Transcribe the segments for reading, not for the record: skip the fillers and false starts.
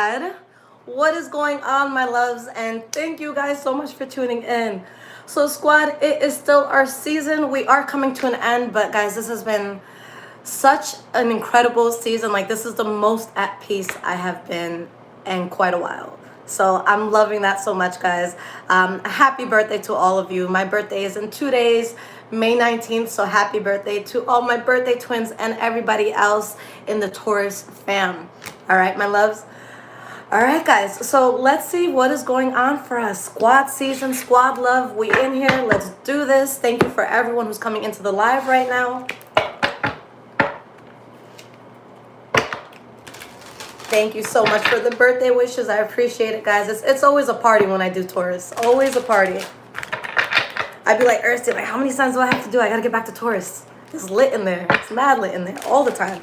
squad. What is going on, my loves? And thank you guys so much for tuning in. So, squad, it is still our season. We are coming to an end, but guys, this has been such an incredible season. Like, this is the most at peace I have been in quite a while. So I'm loving that so much, guys. Happy birthday to all of you. My birthday is in 2 days, May 19th. So happy birthday to all my birthday twins and everybody else in the Taurus fam. All right, my loves. All right, guys. So let's see what is going on for us. Squad season, squad love. We in here. Let's do this. Thank you for everyone who's coming into the live right now. Thank you so much for the birthday wishes. I appreciate it, guys. It's always a party when I do Taurus. Always a party. I'd be like, Ersti, like, how many signs do I have to do? I gotta get back to Taurus. It's lit in there. It's mad lit in there all the time.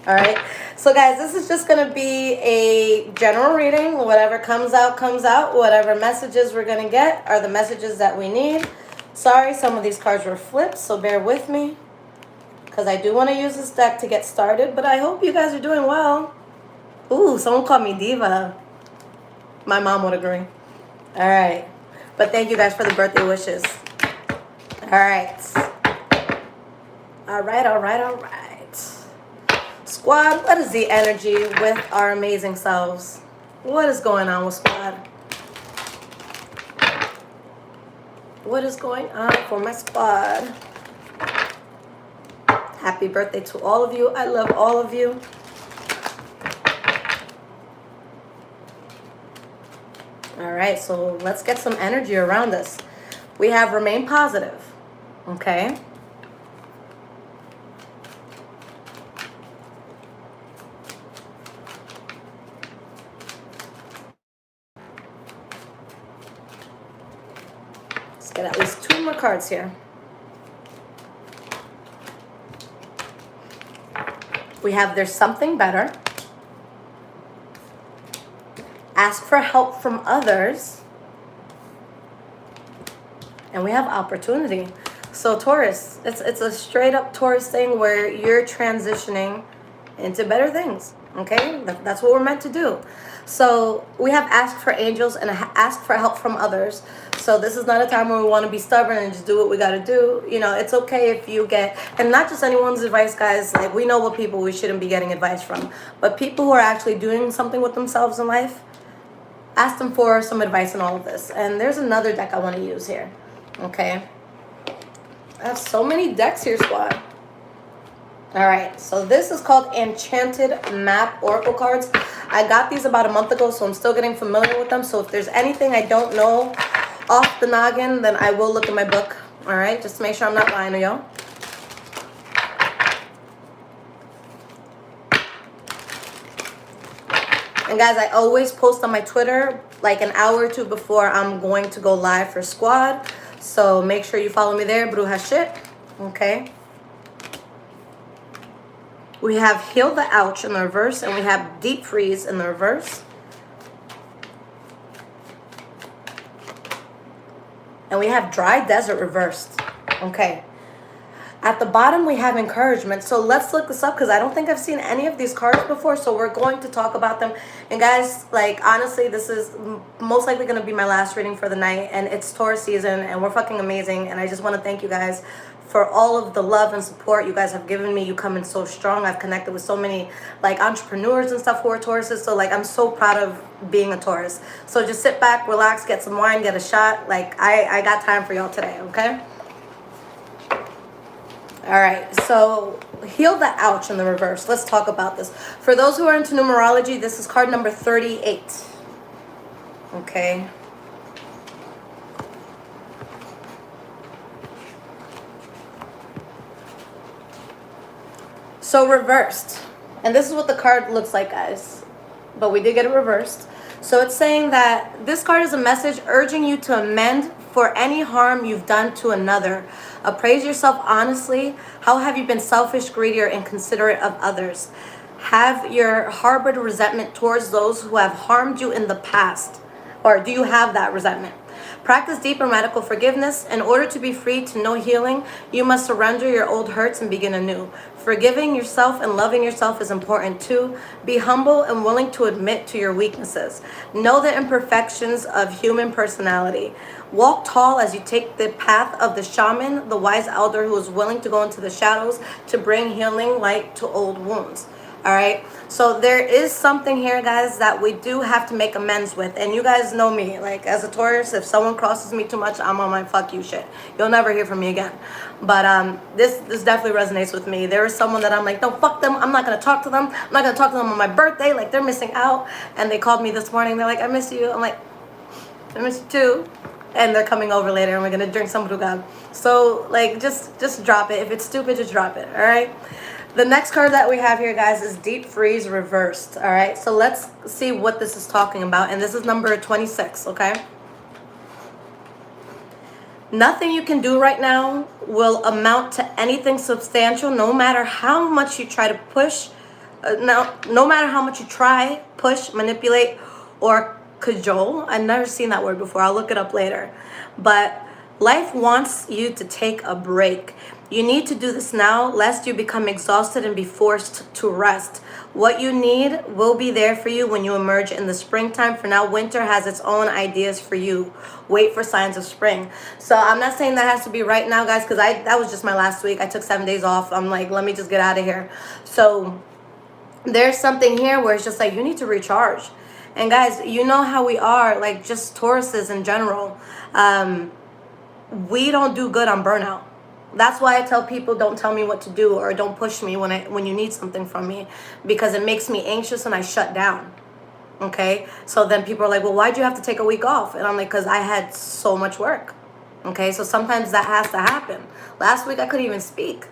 All right. So, guys, this is just gonna be a general reading. Whatever comes out, comes out. Whatever messages we're gonna get are the messages that we need. Sorry, some of these cards were flipped, so bear with me, because I do want to use this deck to get started. But I hope you guys are doing well. Ooh, someone called me diva. My mom would agree. All right. But thank you guys for the birthday wishes. All right. All right, all right, all right. Squad, what is the energy with our amazing selves? What is going on with squad? What is going on for my squad? Happy birthday to all of you. I love all of you. All right, so let's get some energy around us. We have remain positive, okay? Let's get at least 2 more cards here. We have there's something better. Ask for help from others. And we have opportunity. So Taurus, it's a straight up Taurus thing where you're transitioning into better things. Okay? That's what we're meant to do. So we have ask for angels and ask for help from others. So this is not a time where we want to be stubborn and just do what we got to do. You know, it's okay if you get, and not just anyone's advice, guys. Like, we know what people we shouldn't be getting advice from. But people who are actually doing something with themselves in life, ask them for some advice in all of this. And there's another deck I want to use here. Okay. I have so many decks here, squad. All right. So this is called Enchanted Map Oracle cards. I got these about a month ago, so I'm still getting familiar with them. So if there's anything I don't know off the noggin, then I will look in my book. All right. Just to make sure I'm not lying to y'all. And guys, I always post on my Twitter like an hour or 2 before I'm going to go live for squad. So make sure you follow me there, Bruja Shit. Okay. We have Heal the Ouch in the reverse, and we have Deep Freeze in the reverse. And we have Dry Desert reversed. Okay. At the bottom, we have encouragement. So let's look this up, because I don't think I've seen any of these cards before. So we're going to talk about them. And guys, like, honestly, this is most likely going to be my last reading for the night. And it's Taurus season, and we're fucking amazing. And I just want to thank you guys for all of the love and support you guys have given me. You come in so strong. I've connected with so many, like, entrepreneurs and stuff who are Tauruses. So, like, I'm so proud of being a Taurus. So just sit back, relax, get some wine, get a shot. Like, I got time for y'all today, okay? All right, so Heal the Ouch in the reverse. Let's talk about this. For those who are into numerology, this is card number 38. Okay. So reversed. And this is what the card looks like, guys. But we did get it reversed. So it's saying that this card is a message urging you to amend for any harm you've done to another. Appraise yourself honestly. How have you been selfish, greedy, or inconsiderate of others? Have you harbored resentment towards those who have harmed you in the past? Or do you have that resentment? Practice deeper medical forgiveness. In order to be free to know healing, you must surrender your old hurts and begin anew. Forgiving yourself and loving yourself is important too. Be humble and willing to admit to your weaknesses. Know the imperfections of human personality. Walk tall as you take the path of the shaman, the wise elder who is willing to go into the shadows to bring healing light to old wounds. All right, so there is something here, guys, that we do have to make amends with. And you guys know me, like, as a Taurus, if someone crosses me too much, I'm on my fuck you shit. You'll never hear from me again. But this definitely resonates with me. There is someone that I'm like, no, fuck them. I'm not going to talk to them. I'm not going to talk to them on my birthday. Like, they're missing out. And they called me this morning. They're like, I miss you. I'm like, I miss you too. And they're coming over later, and we're going to drink some brugad. So, like, just drop it. If it's stupid, just drop it, all right? The next card that we have here, guys, is Deep Freeze Reversed, all right? So let's see what this is talking about. And this is number 26, okay? Nothing you can do right now will amount to anything substantial, no matter how much you try to push, no matter how much you try, push, manipulate, or cajole. I've never seen that word before. I'll look it up later. But life wants you to take a break. You need to do this now, lest you become exhausted and be forced to rest. What you need will be there for you when you emerge in the springtime. For now, winter has its own ideas for you. Wait for signs of spring. So I'm not saying that has to be right now, guys, because that was just my last week. I took 7 days off. I'm like, let me just get out of here. So there's something here where it's just like, you need to recharge. And guys, you know how we are, like just Tauruses in general. We don't do good on burnout. That's why I tell people, don't tell me what to do or don't push me when you need something from me, because it makes me anxious and I shut down. Okay? So then people are like, well, why'd you have to take a week off? And I'm like, because I had so much work. Okay? So sometimes that has to happen. Last week I couldn't even speak.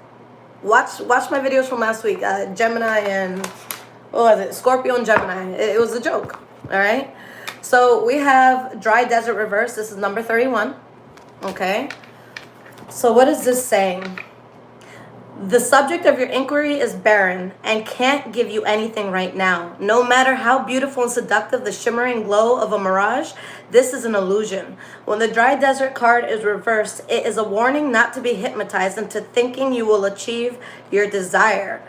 Watch my videos from last week. Gemini and, what was it? Scorpio and Gemini. It was a joke. All right? So we have Dry Desert Reverse. This is number 31. Okay? So what is this saying? The subject of your inquiry is barren and can't give you anything right now. No matter how beautiful and seductive the shimmering glow of a mirage, this is an illusion. When the Dry Desert card is reversed, it is a warning not to be hypnotized into thinking you will achieve your desire.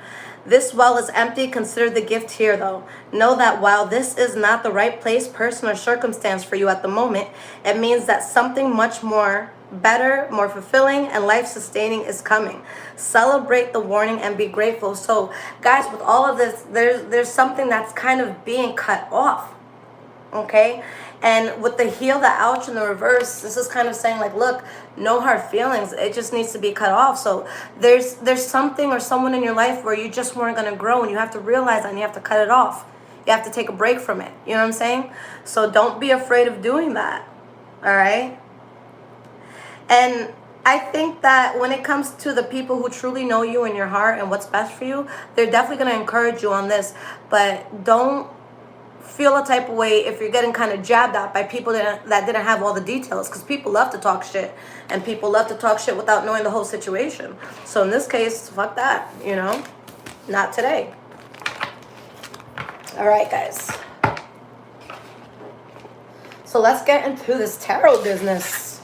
This well is empty. Consider the gift here, though. Know that while this is not the right place, person, or circumstance for you at the moment, it means that something much more better, more fulfilling, and life-sustaining is coming. Celebrate the warning and be grateful. So, guys, with all of this, there's something that's kind of being cut off. Okay? And with the heal, the ouch, and the reverse, this is kind of saying, like, look, no hard feelings. It just needs to be cut off. So there's something or someone in your life where you just weren't going to grow, and you have to realize that and you have to cut it off. You have to take a break from it. You know what I'm saying? So don't be afraid of doing that. All right? And I think that when it comes to the people who truly know you in your heart and what's best for you, they're definitely going to encourage you on this. But don't feel a type of way if you're getting kind of jabbed at by people that didn't have all the details, because people love to talk shit, and people love to talk shit without knowing the whole situation. So in this case, fuck that, you know? Not today. All right, guys. So let's get into this tarot business.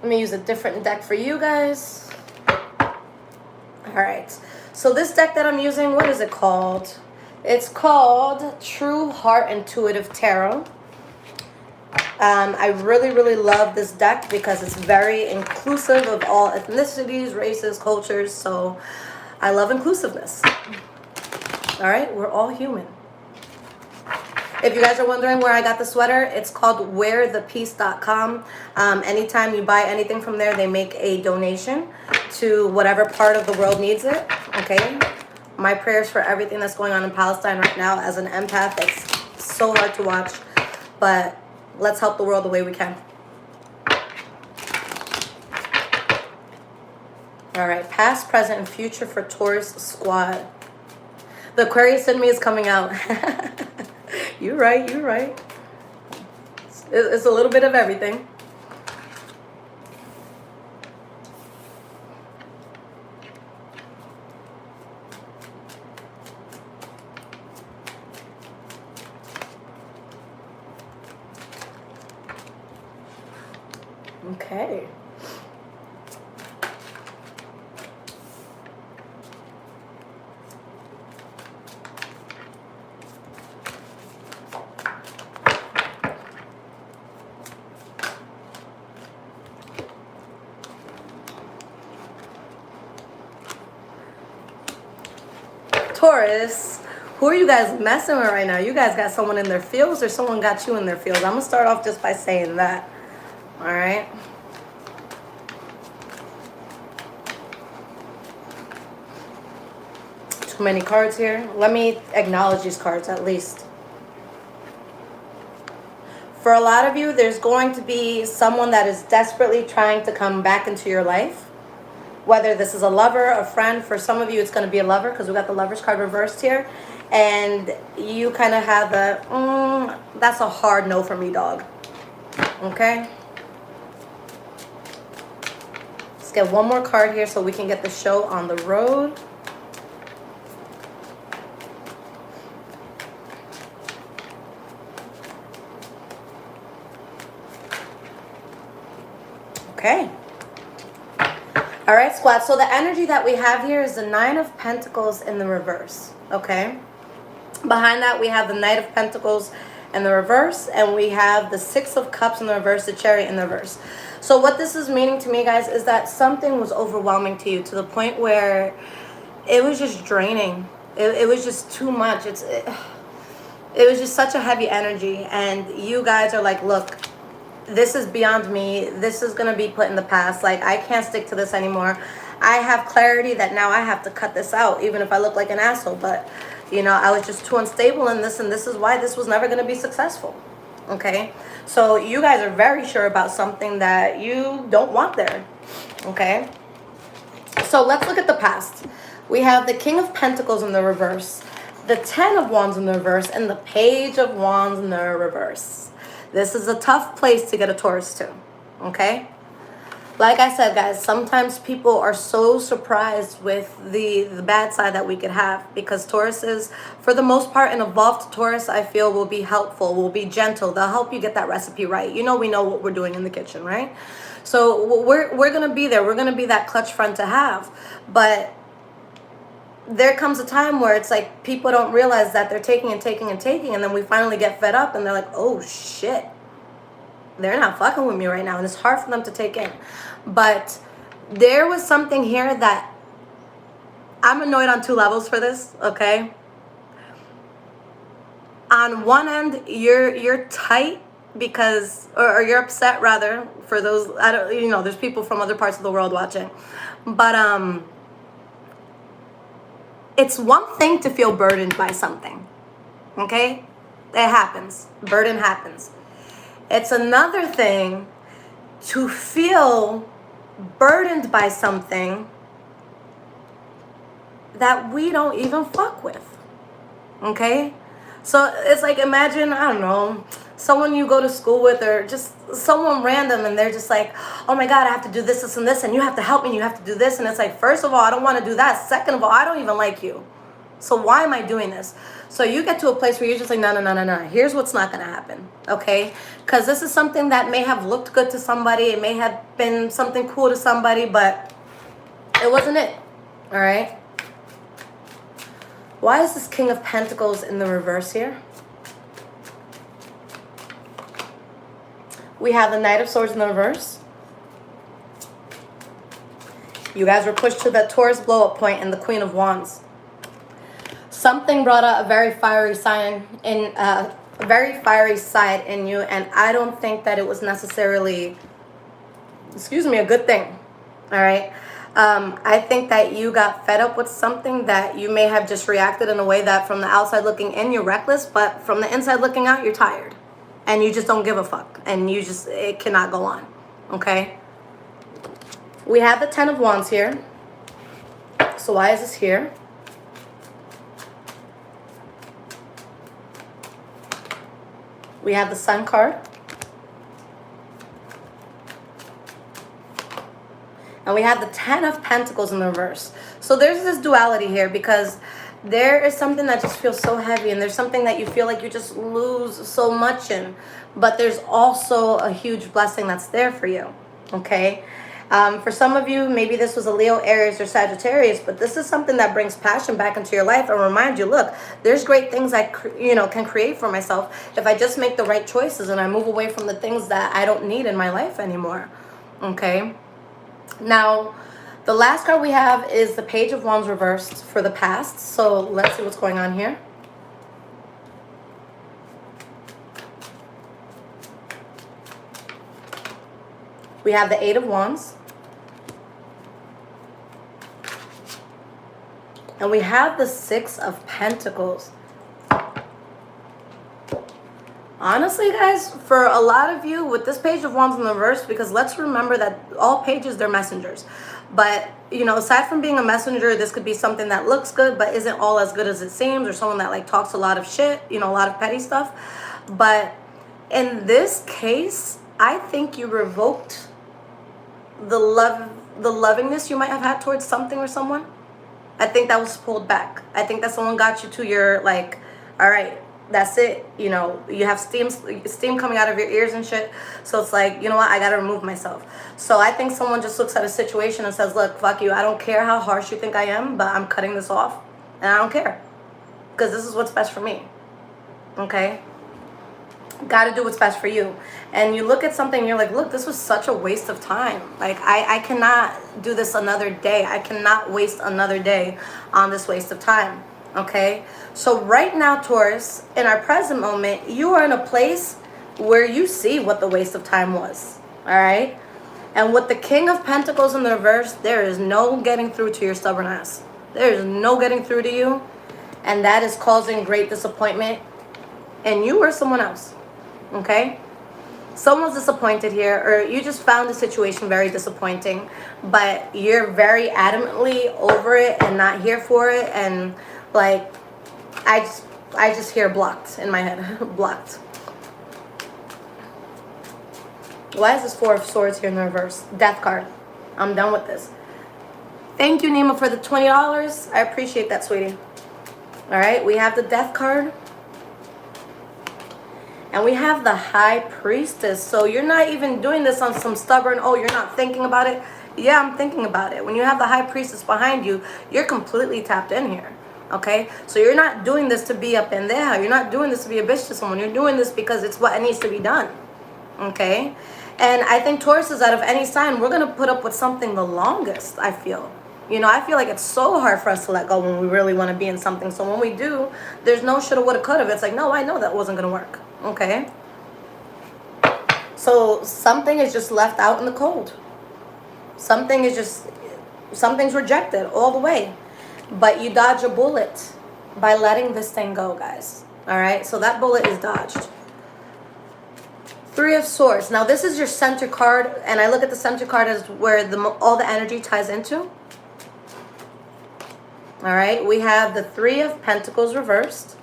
Let me use a different deck for you guys. All right. So this deck that I'm using, what is it called? It's called True Heart Intuitive Tarot. I really, really love this deck because it's very inclusive of all ethnicities, races, cultures. So I love inclusiveness. All right. We're all human. If you guys are wondering where I got the sweater, it's called wearthepeace.com. Anytime you buy anything from there, they make a donation to whatever part of the world needs it. Okay? My prayers for everything that's going on in Palestine right now. As an empath, it's so hard to watch. But let's help the world the way we can. All right. Past, present, and future for Taurus squad. The Aquarius in me is coming out. You're right, you're right. It's a little bit of everything. Okay. Taurus, who are you guys messing with right now? You guys got someone in their fields or someone got you in their fields? I'm going to start off just by saying that. All right. Too many cards here. Let me acknowledge these cards at least. For a lot of you, there's going to be someone that is desperately trying to come back into your life. Whether this is a lover, a friend, for some of you it's going to be a lover because we got the Lover's card reversed here. And you kind of have the, that's a hard no for me, dog. Okay? Let's get one more card here so we can get the show on the road. Okay. All right, squad. So the energy that we have here is the Nine of Pentacles in the reverse. Okay. Behind that, we have the Knight of Pentacles in the reverse. And we have the Six of Cups in the reverse, the Chariot in the reverse. So what this is meaning to me, guys, is that something was overwhelming to you to the point where it was just draining. It was just too much. It was just such a heavy energy. And you guys are like, look, this is beyond me. This is going to be put in the past. Like, I can't stick to this anymore. I have clarity that now I have to cut this out, even if I look like an asshole. But, you know, I was just too unstable in this, and this is why this was never going to be successful. Okay? So you guys are very sure about something that you don't want there. Okay? So let's look at the past. We have the King of Pentacles in the reverse, the Ten of Wands in the reverse, and the Page of Wands in the reverse. This is a tough place to get a Taurus to, okay? Like I said, guys, sometimes people are so surprised with the bad side that we could have because Tauruses, for the most part, an evolved Taurus, I feel, will be helpful, will be gentle. They'll help you get that recipe right. You know, we know what we're doing in the kitchen, right? So we're going to be there. We're going to be that clutch friend to have. But there comes a time where it's like people don't realize that they're taking and taking and taking, and then we finally get fed up and they're like, oh shit, they're not fucking with me right now, and it's hard for them to take in. But there was something here that I'm annoyed on two levels for this. Okay, on one end, you're tight because, or you're upset rather, for those, I don't, you know, there's people from other parts of the world watching, but it's one thing to feel burdened by something, okay? It happens. Burden happens. It's another thing to feel burdened by something that we don't even fuck with, okay? So it's like, imagine, I don't know, someone you go to school with or just someone random and they're just like, oh my God, I have to do this, this, and this, and you have to help me, and you have to do this. And it's like, first of all, I don't want to do that. Second of all, I don't even like you. So why am I doing this? So you get to a place where you're just like, no, no, no, no, no. Here's what's not going to happen, okay? Because this is something that may have looked good to somebody. It may have been something cool to somebody, but it wasn't it, all right? Why is this King of Pentacles in the reverse here? We have the Knight of Swords in the reverse. You guys were pushed to the Taurus blow-up point and the Queen of Wands. Something brought out a very fiery side in you, and I don't think that it was necessarily, a good thing. All right. I think that you got fed up with something that you may have just reacted in a way that from the outside looking in, you're reckless, but from the inside looking out, you're tired. And you just don't give a fuck. And it cannot go on. Okay? We have the Ten of Wands here. So why is this here? We have the Sun card. And we have the Ten of Pentacles in the reverse. So there's this duality here because there is something that just feels so heavy, and there's something that you feel like you just lose so much in. But there's also a huge blessing that's there for you. Okay. For some of you, maybe this was a Leo, Aries, or Sagittarius, but this is something that brings passion back into your life and remind you, look, there's great things I can create for myself if I just make the right choices and I move away from the things that I don't need in my life anymore. Okay. Now, the last card we have is the Page of Wands reversed for the past. So let's see what's going on here. We have the Eight of Wands. And we have the Six of Pentacles. Honestly, guys, for a lot of you, with this Page of Wands in the reverse, because let's remember that all pages, they're messengers. But, aside from being a messenger, this could be something that looks good, but isn't all as good as it seems, or someone that, like, talks a lot of shit, a lot of petty stuff. But in this case, I think you revoked the lovingness you might have had towards something or someone. I think that was pulled back. I think that someone got you to your, like, all right, that's it. You have steam coming out of your ears and shit. So it's like, you know what? I got to remove myself. So I think someone just looks at a situation and says, look, fuck you. I don't care how harsh you think I am, but I'm cutting this off. And I don't care. Because this is what's best for me. Okay? Got to do what's best for you. And you look at something and you're like, look, this was such a waste of time. Like, I cannot do this another day. I cannot waste another day on this waste of time. Okay? So right now, Taurus, in our present moment, you are in a place where you see what the waste of time was. All right? And with the King of Pentacles in the reverse, there is no getting through to your stubborn ass. There is no getting through to you. And that is causing great disappointment in you or someone else. Okay? Someone's disappointed here, or you just found the situation very disappointing, but you're very adamantly over it and not here for it. And like, I just hear blocked in my head. Blocked. Why is this Four of Swords here in the reverse? Death card. I'm done with this. Thank you, Nima, for the $20. I appreciate that, sweetie. All right, we have the Death card. And we have the High Priestess. So you're not even doing this on some stubborn, oh, you're not thinking about it. Yeah, I'm thinking about it. When you have the High Priestess behind you, you're completely tapped in here. Okay? So you're not doing this to be up in there. You're not doing this to be a bitch to someone. You're doing this because it's what needs to be done. Okay? And I think Taurus is, out of any sign, we're going to put up with something the longest, I feel. I feel like it's so hard for us to let go when we really want to be in something. So when we do, there's no shoulda, woulda, coulda. It's like, no, I know that wasn't going to work. Okay? So something is just left out in the cold. Something's rejected all the way. But you dodge a bullet by letting this thing go, guys. All right? So that bullet is dodged. Three of Swords. Now, this is your center card, and I look at the center card as where all the energy ties into. All right? We have the Three of Pentacles reversed.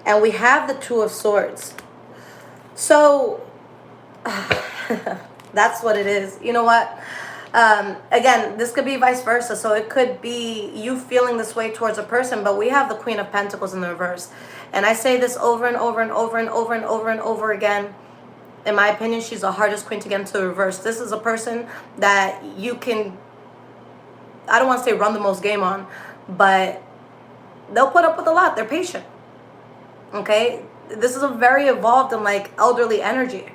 And we have the Two of Swords. So, that's what it is. You know what? Again, this could be vice versa. So it could be you feeling this way towards a person, but we have the Queen of Pentacles in the reverse. And I say this over and over and over and over and over and over again. In my opinion, she's the hardest queen to get into the reverse. This is a person that you can, I don't want to say run the most game on, but they'll put up with a lot. They're patient. Okay? This is a very evolved and like elderly energy.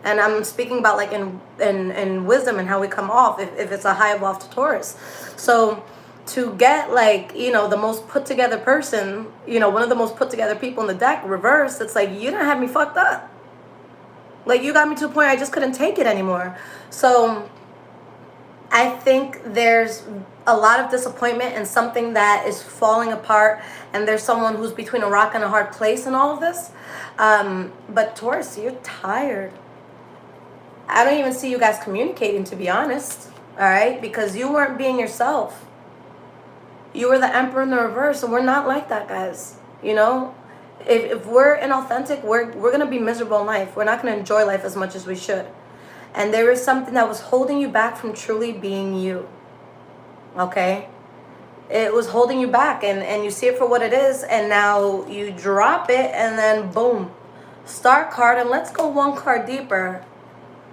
And I'm speaking about like in wisdom and how we come off if it's a high evolved Taurus. So to get like, the most put together person, one of the most put together people in the deck reverse, it's like, you done had me fucked up. Like, you got me to a point I just couldn't take it anymore. So I think there's a lot of disappointment and something that is falling apart, and there's someone who's between a rock and a hard place in all of this. But Taurus, you're tired. I don't even see you guys communicating, to be honest. All right? Because you weren't being yourself. You were the Emperor in the reverse, and we're not like that, guys. If we're inauthentic, we're going to be miserable in life. We're not going to enjoy life as much as we should. And there is something that was holding you back from truly being you. Okay? It was holding you back, and you see it for what it is, and now you drop it, and then boom. Star card, and let's go one card deeper.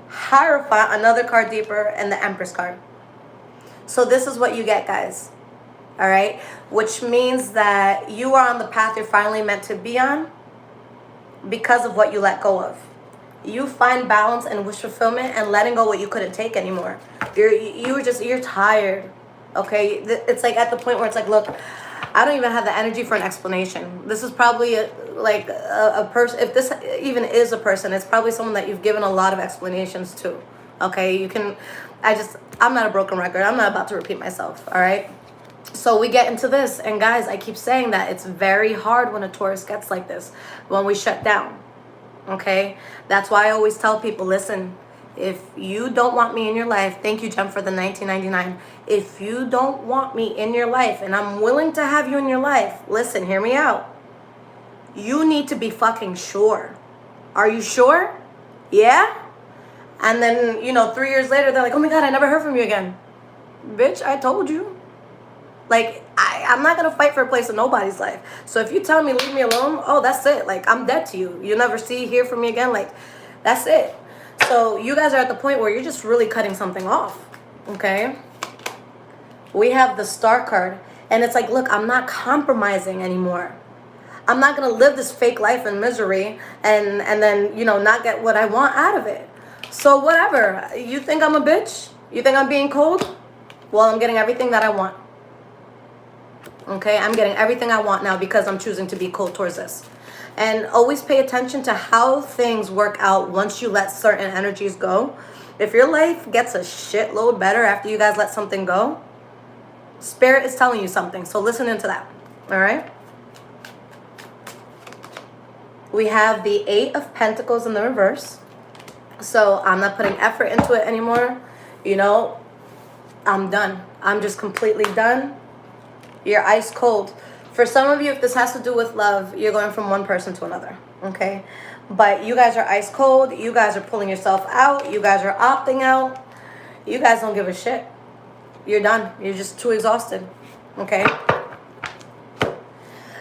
Hierophant, another card deeper, and the Empress card. So this is what you get, guys. All right? Which means that you are on the path you're finally meant to be on because of what you let go of. You find balance and wish fulfillment and letting go what you couldn't take anymore. You're tired. Okay? It's like at the point where it's like, look, I don't even have the energy for an explanation. This is probably a person. If this even is a person, it's probably someone that you've given a lot of explanations to. Okay? I'm not a broken record. I'm not about to repeat myself. All right? So we get into this, and guys, I keep saying that it's very hard when a Taurus gets like this, when we shut down. Okay? That's why I always tell people, listen, if you don't want me in your life, thank you, Jem, for the 1999. If you don't want me in your life and I'm willing to have you in your life, listen, hear me out. You need to be fucking sure. Are you sure? Yeah? And then, 3 years later, they're like, oh my God, I never heard from you again. Bitch, I told you. Like, I'm not going to fight for a place in nobody's life. So if you tell me, leave me alone, oh, that's it. Like, I'm dead to you. You'll never hear from me again. Like, that's it. So you guys are at the point where you're just really cutting something off. Okay? We have the Star card. And it's like, look, I'm not compromising anymore. I'm not going to live this fake life in misery and then, not get what I want out of it. So whatever. You think I'm a bitch? You think I'm being cold? Well, I'm getting everything that I want. Okay, I'm getting everything I want now because I'm choosing to be cold towards this. And always pay attention to how things work out once you let certain energies go. If your life gets a shitload better after you guys let something go, Spirit is telling you something. So listen into that. All right? We have the 8 of Pentacles in the reverse. So I'm not putting effort into it anymore. I'm done. I'm just completely done. You're ice cold. For some of you, if this has to do with love, you're going from one person to another. Okay? But you guys are ice cold. You guys are pulling yourself out. You guys are opting out. You guys don't give a shit. You're done. You're just too exhausted. Okay?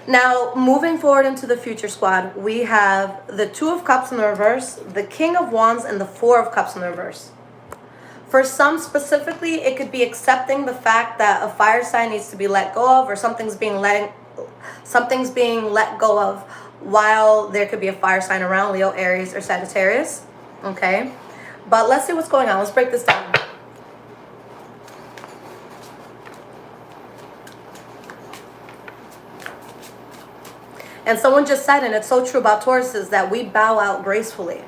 Now, moving forward into the future squad, we have the 2 of Cups in the reverse, the King of Wands, and the 4 of Cups in the reverse. For some specifically, it could be accepting the fact that a fire sign needs to be let go of, or something's being let go of, while there could be a fire sign around, Leo, Aries, or Sagittarius. Okay? But let's see what's going on. Let's break this down. And someone just said, and it's so true about Tauruses, that we bow out gracefully.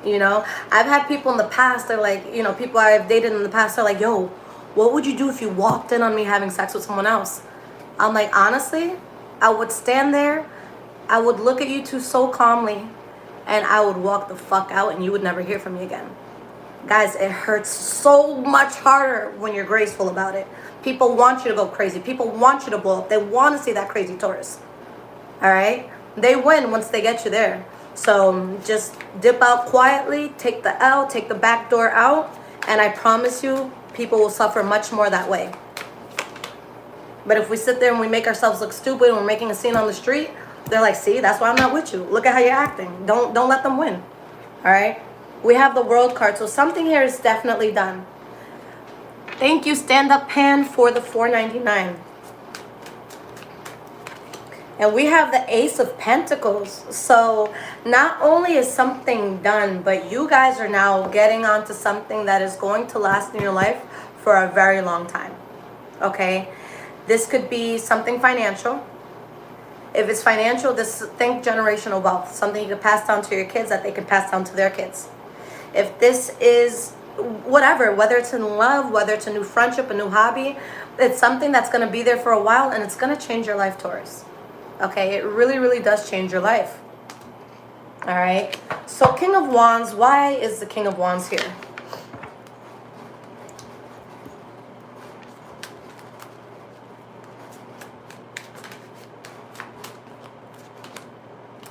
I've had people in the past, they're like, people I've dated in the past, they're like, yo, what would you do if you walked in on me having sex with someone else? I'm like, honestly, I would stand there, I would look at you two so calmly, and I would walk the fuck out, and you would never hear from me again. Guys, it hurts so much harder when you're graceful about it. People want you to go crazy. People want you to blow up. They want to see that crazy Taurus. All right? They win once they get you there. So just dip out quietly, take the L, take the back door out, and I promise you, people will suffer much more that way. But if we sit there and we make ourselves look stupid and we're making a scene on the street, they're like, see, that's why I'm not with you. Look at how you're acting. Don't let them win. All right? We have the World card, so something here is definitely done. Thank you, Stand Up Pan, for the $4.99. And we have the Ace of Pentacles. So not only is something done, but you guys are now getting onto something that is going to last in your life for a very long time. Okay? This could be something financial. If it's financial, think generational wealth. Something you can pass down to your kids that they can pass down to their kids. If this is whatever, whether it's in love, whether it's a new friendship, a new hobby, it's something that's going to be there for a while, and it's going to change your life, Taurus. Okay, it really, really does change your life. All right. So King of Wands, why is the King of Wands here?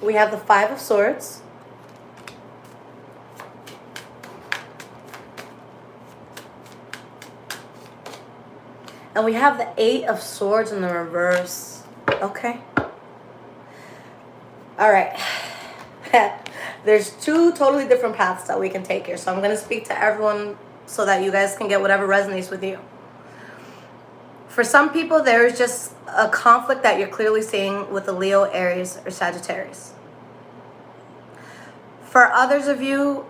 We have the Five of Swords. And we have the Eight of Swords in the reverse. Okay. All right. There's two totally different paths that we can take here. So I'm going to speak to everyone so that you guys can get whatever resonates with you. For some people, there is just a conflict that you're clearly seeing with the Leo, Aries, or Sagittarius. For others of you,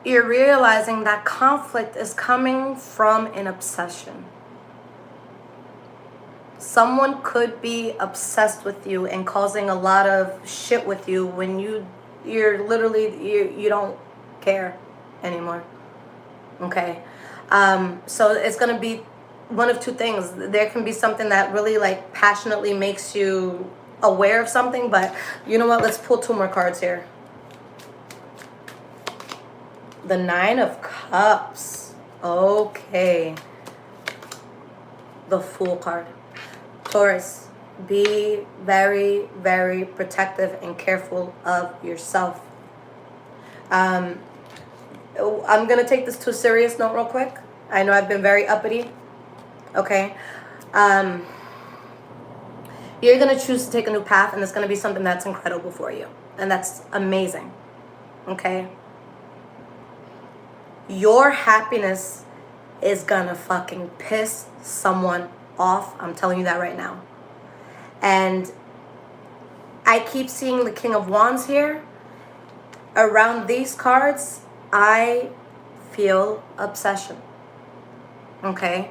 you're realizing that conflict is coming from an obsession. Someone could be obsessed with you and causing a lot of shit with you when you're literally, you don't care anymore. Okay? So it's going to be one of two things. There can be something that really like passionately makes you aware of something, but you know what? Let's pull two more cards here. The Nine of Cups. Okay. The Fool card. Taurus, be very, very protective and careful of yourself. I'm going to take this to a serious note real quick. I know I've been very uppity. Okay. You're going to choose to take a new path, and it's going to be something that's incredible for you. And that's amazing. Okay. Your happiness is going to fucking piss someone off. I'm telling you that right now. And I keep seeing the King of Wands here. Around these cards, I feel obsession. Okay?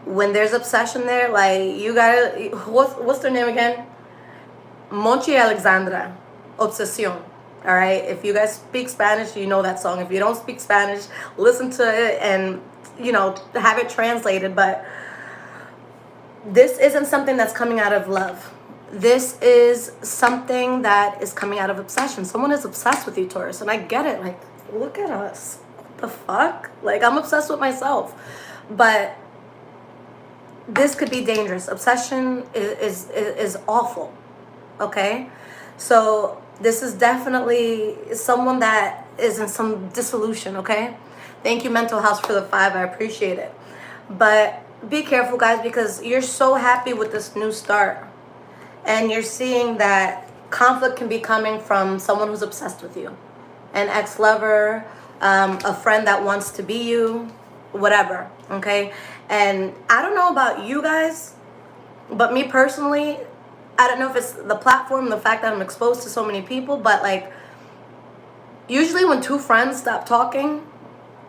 When there's obsession there, like, you gotta, what's their name again? Monchi Alexandra, Obsesión. All right? If you guys speak Spanish, you know that song. If you don't speak Spanish, listen to it and, you know, have it translated. But this isn't something that's coming out of love. This is something that is coming out of obsession. Someone is obsessed with you, Taurus. And I get it. Like, look at us. What the fuck? Like, I'm obsessed with myself. But this could be dangerous. Obsession is awful. Okay? So this is definitely someone that is in some dissolution, okay? Thank you, Mental House, for the 5. I appreciate it. But be careful, guys, because you're so happy with this new start. And you're seeing that conflict can be coming from someone who's obsessed with you. An ex-lover, a friend that wants to be you, whatever, okay? And I don't know about you guys, but me personally, I don't know if it's the platform, the fact that I'm exposed to so many people, but like, usually when two friends stop talking,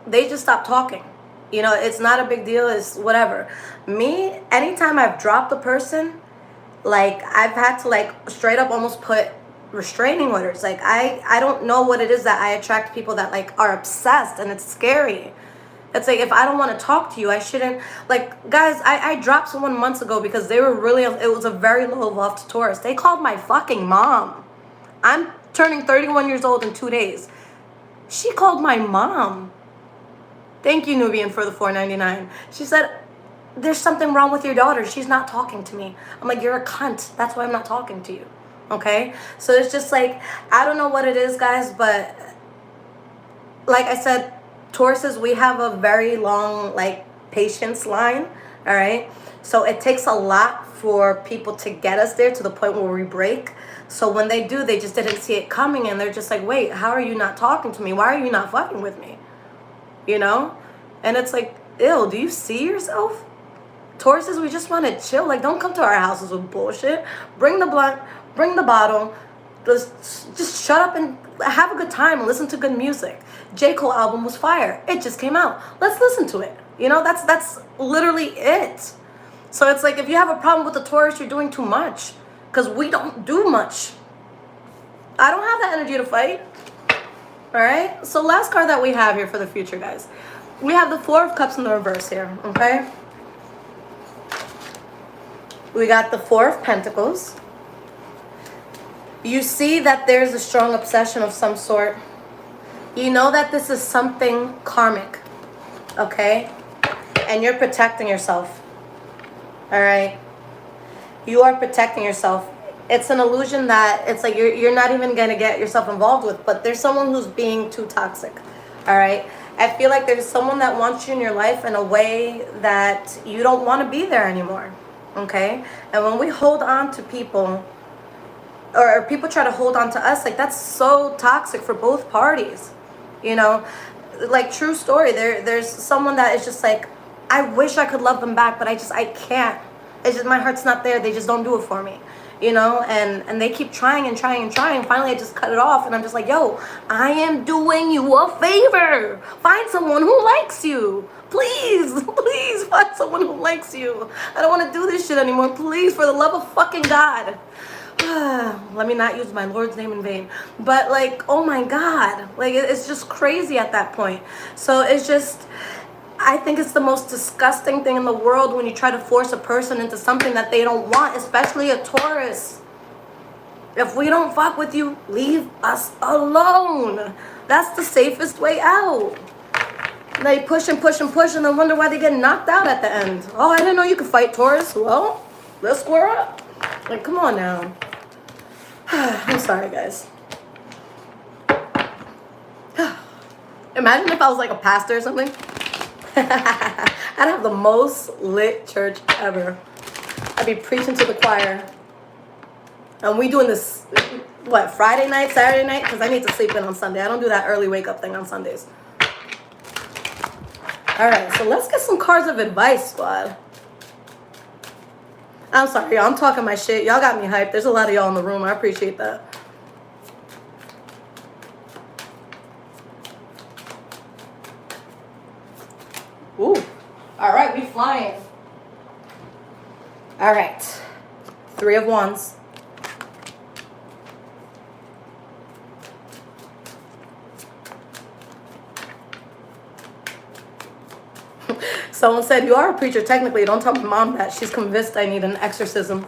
they just stop talking. You know, it's not a big deal, it's whatever. Me, anytime I've dropped a person, like, I've had to, like, straight up almost put restraining orders. Like, I don't know what it is that I attract people that, like, are obsessed, and it's scary. It's like, if I don't want to talk to you, I shouldn't. Like, guys, I dropped someone months ago because they were really, it was a very low evolved Taurus. They called my fucking mom. I'm turning 31 years old in 2 days. She called my mom. Thank you, Nubian, for the $4.99. She said, there's something wrong with your daughter. She's not talking to me. I'm like, you're a cunt. That's why I'm not talking to you. Okay? So it's just like, I don't know what it is, guys, but like I said, Tauruses, we have a very long, like, patience line, all right? So it takes a lot for people to get us there to the point where we break. So when they do, they just didn't see it coming, and they're just like, wait, how are you not talking to me? Why are you not fucking with me? You know? And it's like, ew, do you see yourself? Tauruses, we just want to chill. Like, don't come to our houses with bullshit. Bring the blunt, bring the bottle. Just shut up and have a good time and listen to good music. J. Cole album was fire. It just came out. Let's listen to it. You know, that's literally it. So it's like, if you have a problem with the Taurus, you're doing too much. Because we don't do much. I don't have that energy to fight. All right? So last card that we have here for the future, guys. We have the 4 of Cups in the reverse here, okay? We got the 4 of Pentacles. You see that there's a strong obsession of some sort. You know that this is something karmic, okay? And you're protecting yourself, all right? You are protecting yourself. It's an illusion that it's like you're not even going to get yourself involved with, but there's someone who's being too toxic, all right? I feel like there's someone that wants you in your life in a way that you don't want to be there anymore, okay? And when we hold on to people, or people try to hold on to us, like that's so toxic for both parties, you know. Like, true story, there's someone that is just like, I wish I could love them back, but I can't. It's just, my heart's not there. They just don't do it for me, you know. And they keep trying and trying and trying. Finally I just cut it off, and I'm just like, yo, I am doing you a favor. Find someone who likes you, please. Please find someone who likes you. I don't want to do this shit anymore. Please, for the love of fucking God. Let me not use my Lord's name in vain. But like, oh my God, like it's just crazy at that point. So it's just, I think it's the most disgusting thing in the world when you try to force a person into something that they don't want, especially a Taurus. If we don't fuck with you, leave us alone. That's the safest way out. They push and push and push, and then wonder why they get knocked out at the end. Oh, I didn't know you could fight, Taurus. Well, let's square up. Like, come on now. I'm sorry, guys. Imagine if I was like a pastor or something. I'd have the most lit church ever. I'd be preaching to the choir. And we doing this, what, Friday night, Saturday night? Because I need to sleep in on Sunday. I don't do that early wake up thing on Sundays. All right, so let's get some cards of advice, squad. I'm sorry, y'all. I'm talking my shit. Y'all got me hyped. There's a lot of y'all in the room. I appreciate that. Ooh. All right, we flying. All right. 3 of Wands. Someone said, you are a preacher technically. Don't tell my mom that. She's convinced I need an exorcism.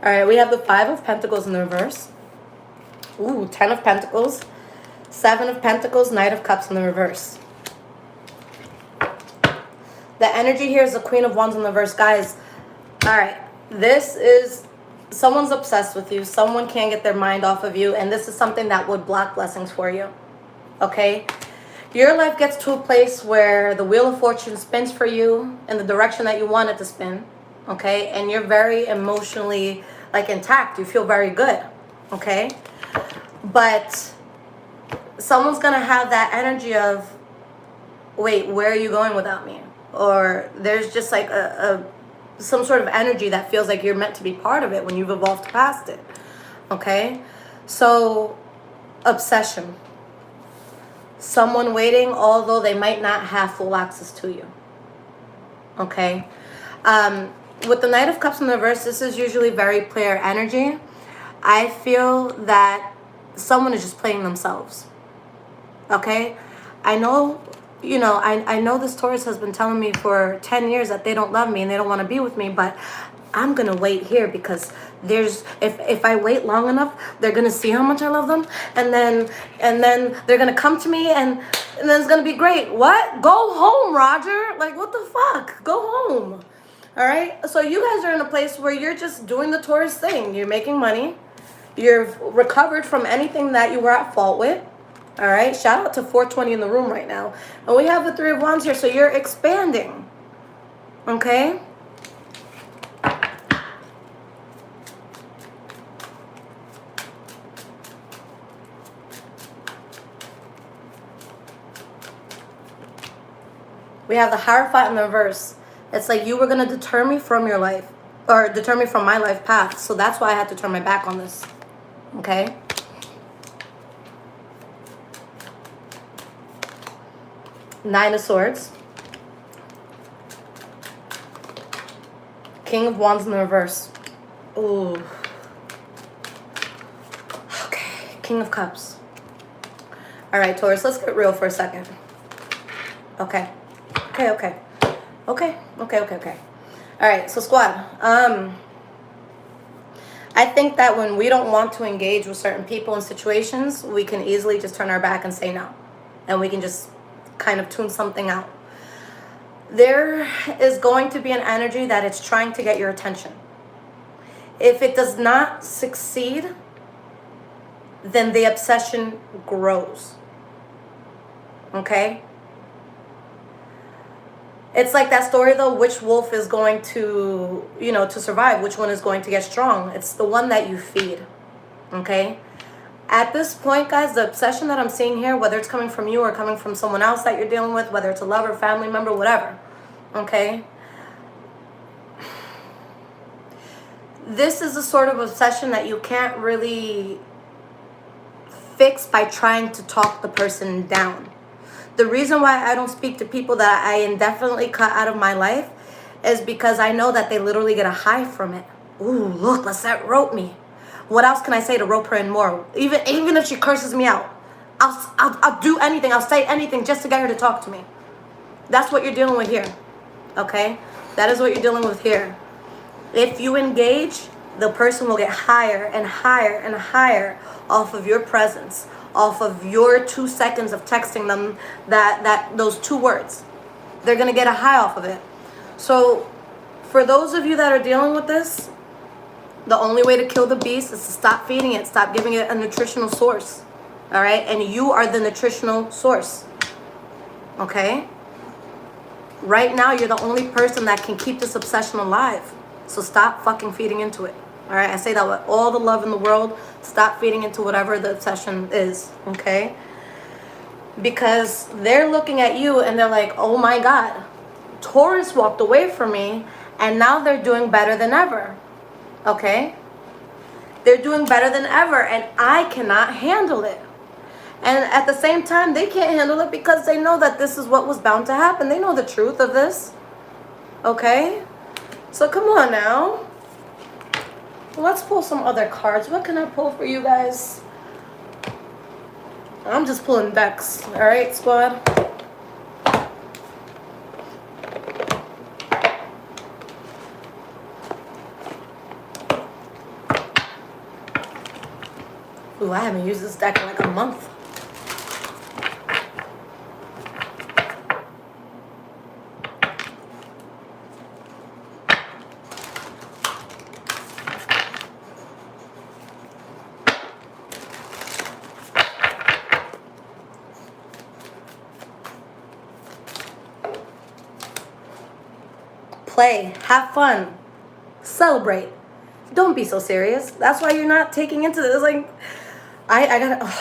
All right, we have the 5 of Pentacles in the reverse. Ooh, 10 of Pentacles. 7 of Pentacles, Knight of Cups in the reverse. The energy here is the Queen of Wands in the reverse. Guys, all right, this is, someone's obsessed with you. Someone can't get their mind off of you. And this is something that would block blessings for you. Okay? Your life gets to a place where the Wheel of Fortune spins for you in the direction that you want it to spin. Okay? And you're very emotionally, like, intact. You feel very good. Okay? But someone's going to have that energy of, wait, where are you going without me? Or there's just like some sort of energy that feels like you're meant to be part of it when you've evolved past it. Okay? So, obsession. Someone waiting, although they might not have full access to you. Okay? With the Knight of Cups in the reverse, this is usually very player energy. I feel that someone is just playing themselves. Okay? I know, you know, I know this Taurus has been telling me for 10 years that they don't love me and they don't want to be with me, but I'm going to wait here because there's, if I wait long enough, they're going to see how much I love them, and then they're going to come to me, and then it's going to be great. What? Go home, Roger. Like, what the fuck? Go home. All right? So you guys are in a place where you're just doing the Taurus thing. You're making money. You're recovered from anything that you were at fault with. All right? Shout out to 420 in the room right now. And we have the 3 of Wands here, so you're expanding. Okay? We have the Hierophant in the reverse. It's like you were going to deter me from your life, or deter me from my life path. So that's why I had to turn my back on this. Okay? Nine of Swords. King of Wands in the reverse. Ooh. Okay. King of Cups. All right, Taurus, let's get real for a second. Okay. Okay. All right, so squad. I think that when we don't want to engage with certain people and situations, we can easily just turn our back and say no. And we can just kind of tune something out. There is going to be an energy that it's trying to get your attention. If it does not succeed, then the obsession grows. Okay? It's like that story though, which wolf is going to, to survive, which one is going to get strong. It's the one that you feed. Okay? At this point, guys, the obsession that I'm seeing here, whether it's coming from you or coming from someone else that you're dealing with, whether it's a lover, family member, whatever, okay? This is a sort of obsession that you can't really fix by trying to talk the person down. The reason why I don't speak to people that I indefinitely cut out of my life is because I know that they literally get a high from it. Ooh, look, Lisette wrote me. What else can I say to rope her in more? Even if she curses me out, I'll do anything. I'll say anything just to get her to talk to me. That's what you're dealing with here, okay? That is what you're dealing with here. If you engage, the person will get higher and higher and higher off of your presence, off of your 2 seconds of texting them those 2 words. They're gonna get a high off of it. So, for those of you that are dealing with this, the only way to kill the beast is to stop feeding it, stop giving it a nutritional source. All right? And you are the nutritional source. Okay? Right now, you're the only person that can keep this obsession alive. So stop fucking feeding into it. All right? I say that with all the love in the world. Stop feeding into whatever the obsession is. Okay? Because they're looking at you and they're like, oh my God, Taurus walked away from me and now they're doing better than ever. Okay? They're doing better than ever and I cannot handle it. And at the same time, they can't handle it because they know that this is what was bound to happen. They know the truth of this. Okay? So come on now. Let's pull some other cards. What can I pull for you guys? I'm just pulling decks. Alright, squad? Ooh, I haven't used this deck in like a month. Play, have fun, celebrate. Don't be so serious. That's why you're not taking into this. Like, I gotta,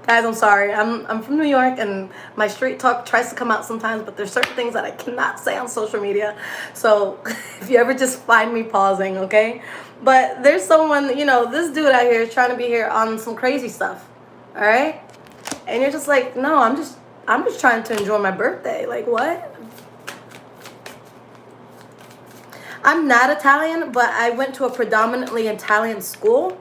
guys, I'm sorry. I'm from New York and my street talk tries to come out sometimes, but there's certain things that I cannot say on social media. So if you ever just find me pausing, okay? But there's someone, this dude out here is trying to be here on some crazy stuff, all right? And you're just like, no, I'm just trying to enjoy my birthday. Like, what? I'm not Italian, but I went to a predominantly Italian school.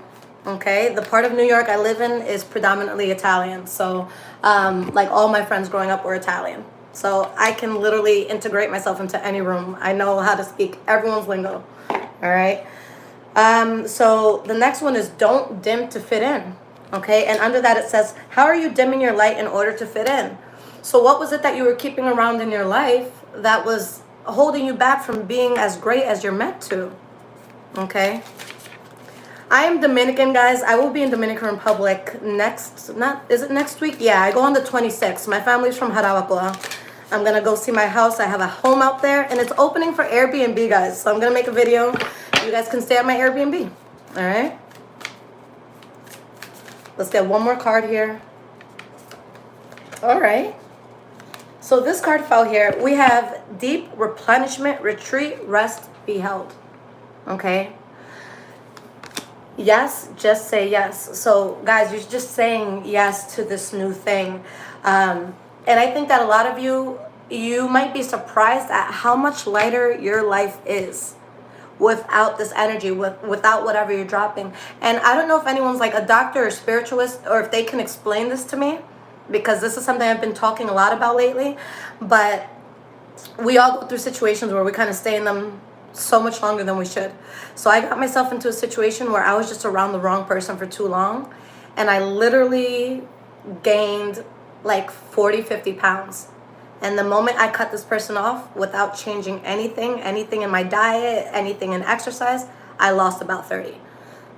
Okay, the part of New York I live in is predominantly Italian. So, like all my friends growing up were Italian. So I can literally integrate myself into any room. I know how to speak everyone's lingo. All right. So the next one is don't dim to fit in. Okay, and under that it says, how are you dimming your light in order to fit in? So what was it that you were keeping around in your life that was holding you back from being as great as you're meant to? Okay. I am Dominican, guys. I will be in Dominican Republic is it next week? Yeah, I go on the 26th. My family's from Jarabacoa. I'm going to go see my house. I have a home out there, and it's opening for Airbnb, guys. So I'm going to make a video. You guys can stay at my Airbnb. All right? Let's get one more card here. All right. So this card fell here. We have deep replenishment, retreat, rest, be held. Okay? Yes, just say yes. So, guys, you're just saying yes to this new thing. And I think that a lot of you might be surprised at how much lighter your life is without this energy, without whatever you're dropping. And I don't know if anyone's like a doctor or spiritualist or if they can explain this to me, because this is something I've been talking a lot about lately. But we all go through situations where we kind of stay in them so much longer than we should. So I got myself into a situation where I was just around the wrong person for too long, and I literally gained like 40-50 pounds. And the moment I cut this person off without changing anything in my diet, anything in exercise, I lost about 30.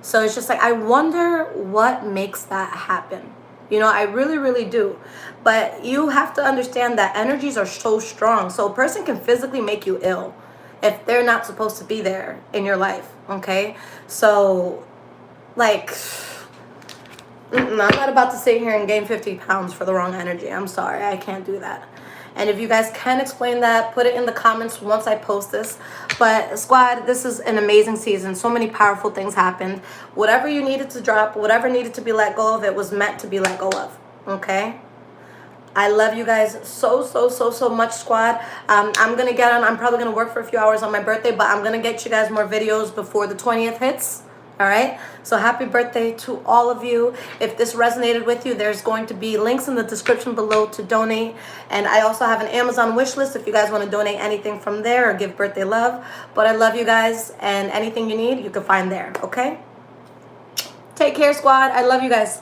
So it's just like, I wonder what makes that happen. You know, I really, really do. But you have to understand that energies are so strong. So a person can physically make you ill if they're not supposed to be there in your life, okay? So, like, I'm not about to sit here and gain 50 pounds for the wrong energy. I'm sorry, I can't do that. And if you guys can explain that, put it in the comments once I post this. But squad, this is an amazing season. So many powerful things happened. Whatever you needed to drop, whatever needed to be let go of, it was meant to be let go of, okay? I love you guys so, so, so, so much, squad. I'm going to get on. I'm probably going to work for a few hours on my birthday, but I'm going to get you guys more videos before the 20th hits. All right? So happy birthday to all of you. If this resonated with you, there's going to be links in the description below to donate. And I also have an Amazon wish list if you guys want to donate anything from there or give birthday love. But I love you guys, and anything you need, you can find there. Okay? Take care, squad. I love you guys.